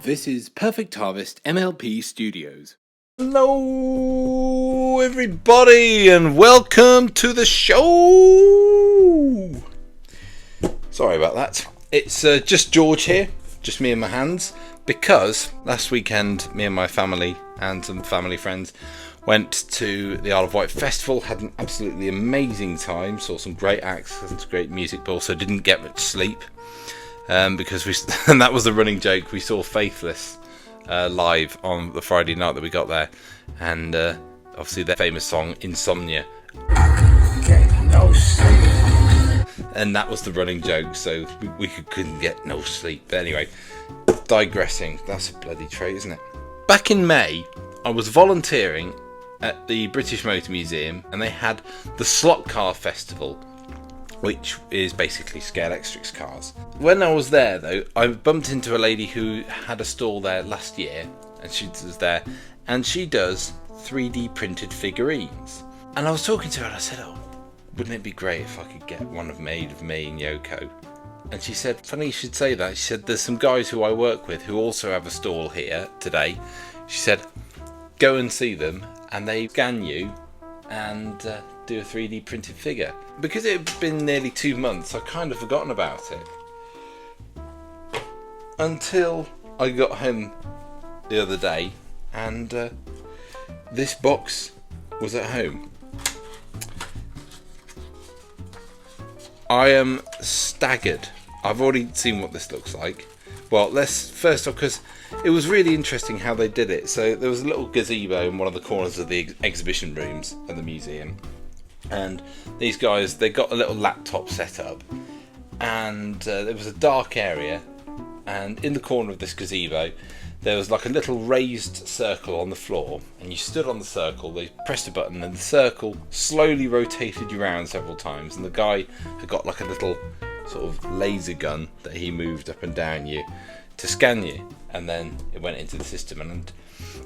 This is Perfect Harvest MLP Studios. Hello everybody and welcome to the show. Sorry about that. It's just George here, just me and my hands, because last weekend me and my family and some family friends went to the Isle of Wight Festival, had an absolutely amazing time, saw some great acts, some great music, but also didn't get much sleep. Because and that was the running joke, we saw Faithless live on the Friday night that we got there, and obviously their famous song Insomnia, Get no sleep. and that was the running joke, so we couldn't get no sleep. But anyway, digressing, that's a bloody trait, isn't it? Back in May I was volunteering at the British Motor Museum, and they had the Slot Car Festival, which is basically scale electrics cars. When I was there though, I bumped into a lady who had a stall there last year, and she was there, and she does 3D printed figurines. And I was talking to her and I said, oh, wouldn't it be great if I could get one made of me and Yoko? And she said, funny you should say that. She said, there's some guys who I work with who also have a stall here today. She said, go and see them and they scan you and do a 3D printed figure. Because it had been nearly 2 months, I kind of forgotten about it. Until I got home the other day and this box was at home. I am staggered. I've already seen what this looks like. Well, let's first off, because it was really interesting how they did it. So there was a little gazebo in one of the corners of the exhibition rooms at the museum, and these guys, they got a little laptop set up, and there was a dark area, and in the corner of this gazebo there was like a little raised circle on the floor, and you stood on the circle, they pressed a button and the circle slowly rotated you around several times, and the guy had got like a little sort of laser gun that he moved up and down you to scan you, and then it went into the system. And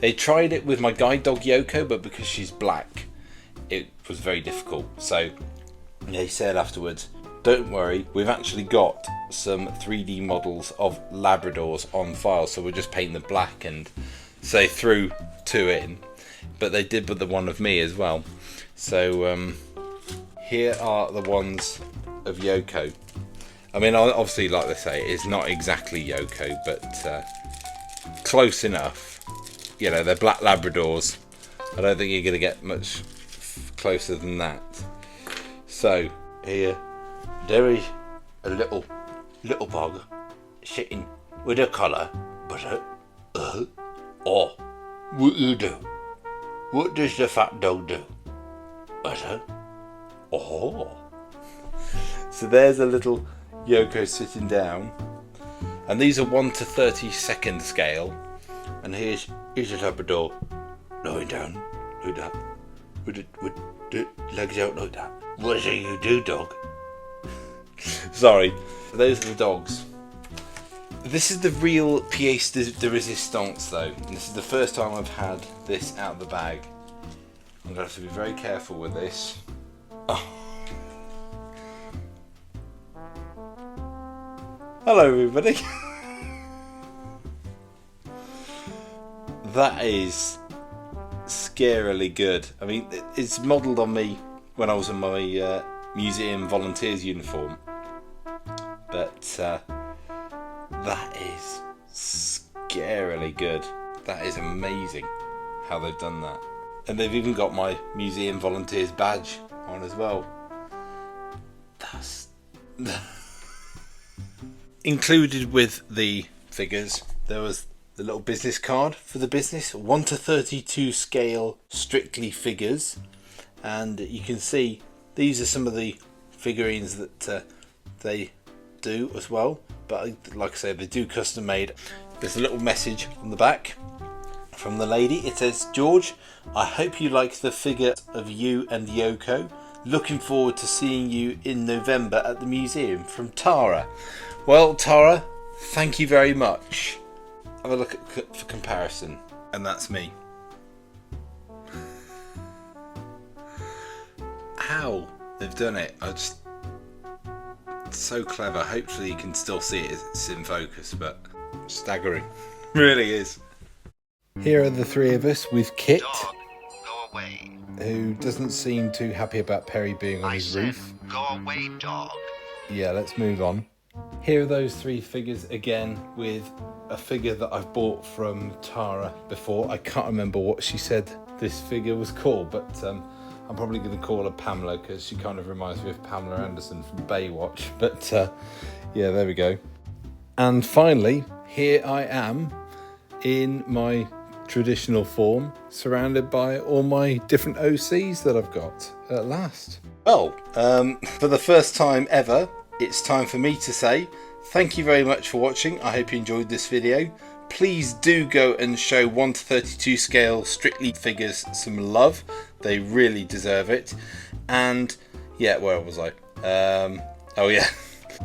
they tried it with my guide dog Yoko, but because she's black it was very difficult. So they said afterwards, don't worry, we've actually got some 3D models of Labradors on file, so we'll just paint them black and say threw 2 in. But they did with the one of me as well. So here are the ones of Yoko. I mean, obviously, like they say, it's not exactly Yoko, but close enough. You know, they're black Labradors. I don't think you're going to get much closer than that. So here, there is a little bug sitting with a collar, but oh, what you do? What does the fat dog do? Oh. So there's a little Yoko sitting down, and these are 1 to 30-second scale. And here's a Labrador lying down like that, with the legs out like that. What do you do, dog? Sorry, those are the dogs. This is the real pièce de résistance though, and this is the first time I've had this out of the bag. I'm going to have to be very careful with this. Oh. Hello everybody. That is scarily good. I mean, it's modelled on me when I was in my museum volunteers uniform, but that is scarily good. That is amazing how they've done that. And they've even got my museum volunteers badge on as well. That's included with the figures, there was the little business card for the business, 1 to 32 scale strictly figures, and you can see these are some of the figurines that they do as well, but like I said, they do custom made. There's a little message on the back from the lady. It says, George, I hope you like the figure of you and Yoko. Looking forward to seeing you in November at the museum, from Tara. Well, Tara, thank you very much. Have a look at for comparison, and that's me. How they've done it, So clever. Hopefully you can still see it as it's in focus, but staggering. Really is. Here are the three of us with Kit, Dog, go away. who doesn't seem too happy about Perry being on I his said, roof. go away, dog. Yeah, let's move on. Here are those three figures again with a figure that I've bought from Tara before. I can't remember what she said this figure was called, but I'm probably going to call her Pamela because she kind of reminds me of Pamela Anderson from Baywatch. But yeah, there we go. And finally, here I am in my traditional form, surrounded by all my different OCs that I've got at last. Well, for the first time ever, it's time for me to say thank you very much for watching. I hope you enjoyed this video. Please do go and show 1 to 32 scale Strictly figures some love. They really deserve it. And yeah, where was I? Oh yeah.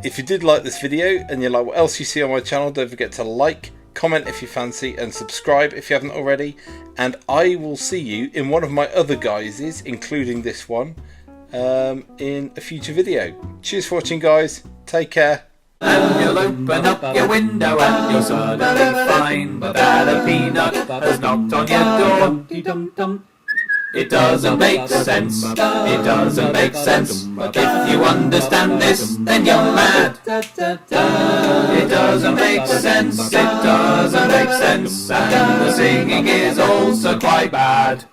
If you did like this video and you like what else you see on my channel, don't forget to like, comment if you fancy, and subscribe if you haven't already. And I will see you in one of my other guises, including this one, in a future video. Cheers for watching, guys. Take care. And you'll open up your window and you'll suddenly find that a peanut has knocked on your door. It doesn't make sense, it doesn't make sense, but if you understand this, then you're mad. It doesn't make sense, it doesn't make sense, and the singing is also quite bad.